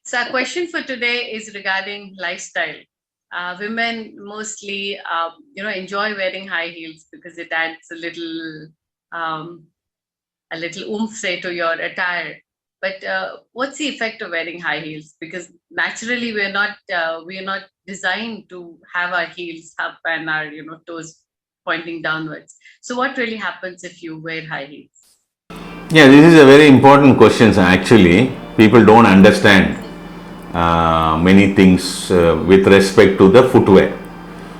So our question for today is regarding lifestyle. Women mostly, enjoy wearing high heels because it adds um, a little oomph, say, to your attire. But what's the effect of wearing high heels? Because naturally, we are not designed to have our heels up and our toes pointing downwards. So what really happens if you wear high heels? Yeah, this is a very important question. Actually, people don't understand many things with respect to the footwear.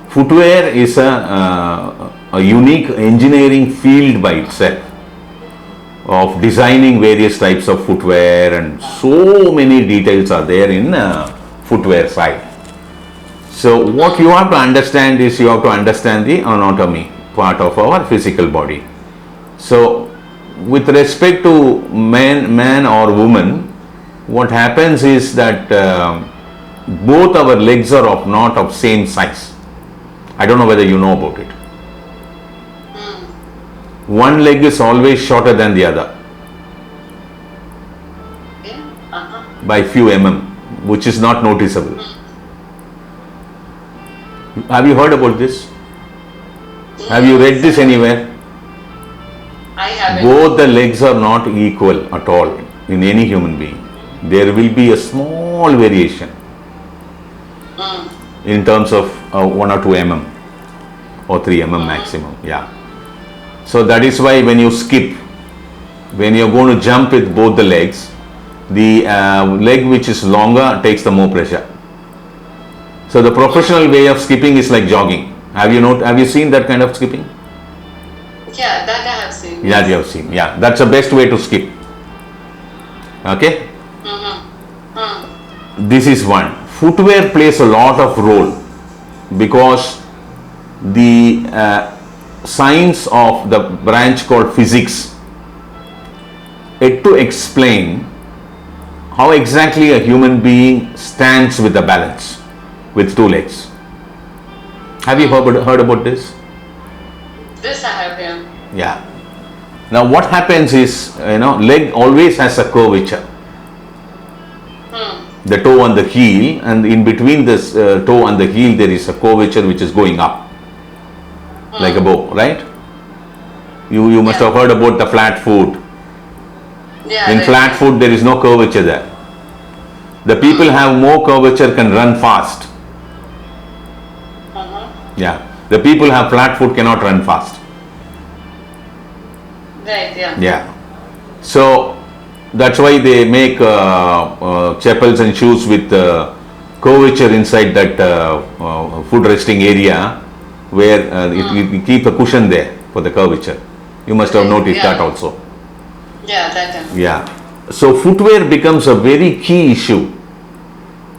Footwear is a unique engineering field by itself of designing various types of footwear, and so many details are there in footwear side. So what you have to understand is you have to understand the anatomy part of our physical body. So with respect to man or woman, what happens is that both our legs are not of same size. I don't know whether you know about it. One leg is always shorter than the other by few which is not noticeable. Have you heard about this? Have you read this anywhere? I haven't. Both the legs are not equal at all in any human being. There will be a small variation in terms of 1 or 2 or 3 maximum. Yeah. So that is why when you skip, when you're going to jump with both the legs, the leg which is longer takes the more pressure. So the professional way of skipping is like jogging. Have you seen that kind of skipping? Yeah, that I have seen. Yeah, you have seen. Yeah, that's the best way to skip. Okay. This is one. Footwear plays a lot of role because the science of the branch called physics it to explain how exactly a human being stands with the balance with 2 legs. Have you heard about this? This I have, yeah. Yeah. Now what happens is, leg always has a curvature. The toe and the heel, and in between this toe and the heel there is a curvature which is going up like a bow, right? You must have heard about the flat foot. Yeah. In flat foot there is no curvature there. The people have more curvature can run fast. Yeah. The people have flat foot cannot run fast. Right, yeah. Yeah. So that's why they make chapels and shoes with curvature inside that foot resting area where it keep a cushion there for the curvature. You must have noticed that also. Yeah, that. Yeah. So footwear becomes a very key issue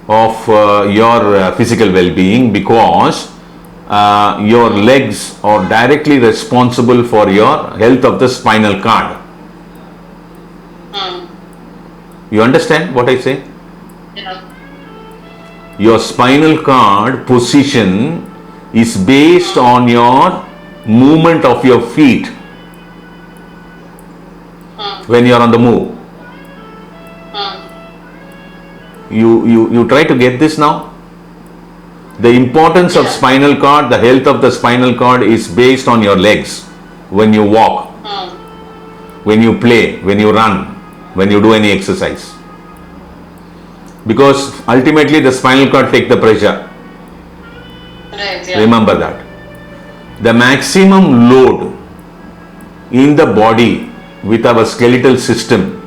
of your physical well-being because your legs are directly responsible for your health of the spinal cord. You understand what I say? Yeah. Your spinal cord position is based on your movement of your feet when you are on the move. You try to get this now? The importance of spinal cord, the health of the spinal cord is based on your legs when you walk, when you play, when you run, when you do any exercise. Because ultimately the spinal cord takes the pressure. Right, yeah. Remember that. The maximum load in the body with our skeletal system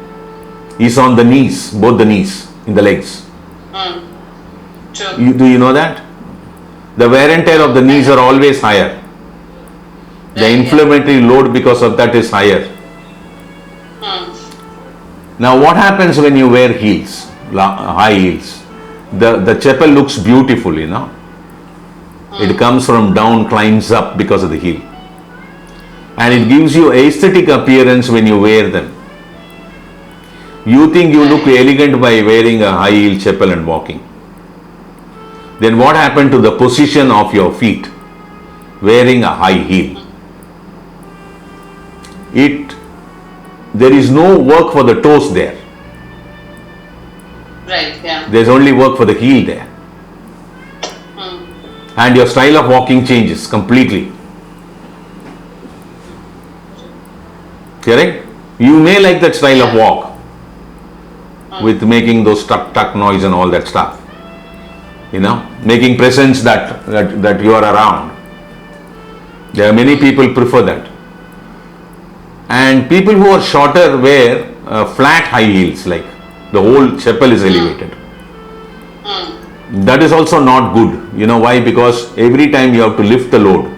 is on the knees, both the knees, in the legs. True. Do you know that? The wear and tear of the knees are always higher. The inflammatory load because of that is higher. Now what happens when you wear heels, high heels? The chapel looks beautiful, It comes from down, climbs up because of the heel. And it gives you aesthetic appearance when you wear them. You think you look elegant by wearing a high heel chapel and walking. Then what happened to the position of your feet wearing a high heel? There is no work for the toes there. Right, yeah. There's only work for the heel there. And your style of walking changes completely. Correct? You may like that style of walk with making those tuck noise and all that stuff. Making presence that you are around. There are many people prefer that. And people who are shorter wear flat high heels, like the whole chappal is elevated. That is also not good. You know why? Because every time you have to lift the load,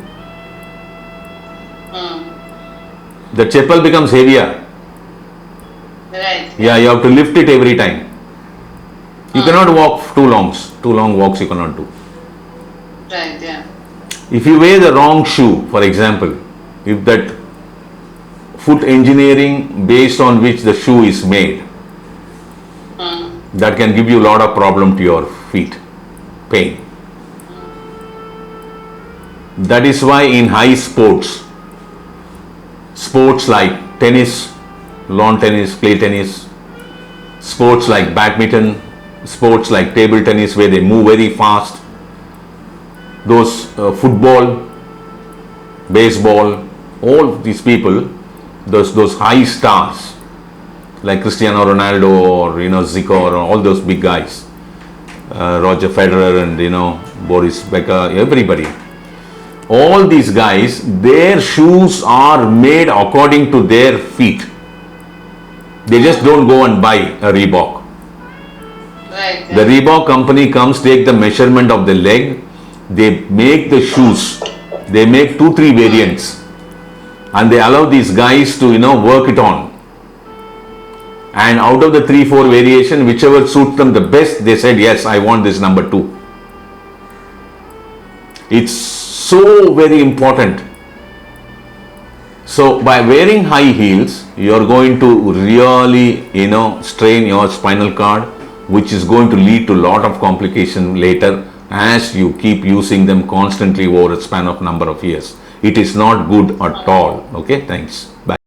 the chappal becomes heavier. Right. Yeah, you have to lift it every time. You cannot walk too long walks you cannot do. Right, yeah. If you wear the wrong shoe, for example, if that foot engineering based on which the shoe is made, that can give you a lot of problem to your feet, pain. That is why in high sports like tennis, lawn tennis, clay tennis, sports like badminton, sports like table tennis where they move very fast, those football, baseball, all these people, those high stars like Cristiano Ronaldo or Zico or all those big guys, Roger Federer and Boris Becker, everybody, all these guys, their shoes are made according to their feet. They just don't go and buy a Reebok. Right. The Reebok company comes, take the measurement of the leg, they make the shoes, they make 2-3 variants, and they allow these guys to work it on. And out of the 3-4 variation, whichever suits them the best, they said, yes, I want this number 2. It's so very important. So by wearing high heels, you're going to really, strain your spinal cord, which is going to lead to a lot of complication later as you keep using them constantly over a span of number of years. It is not good at all. Okay, thanks. Bye.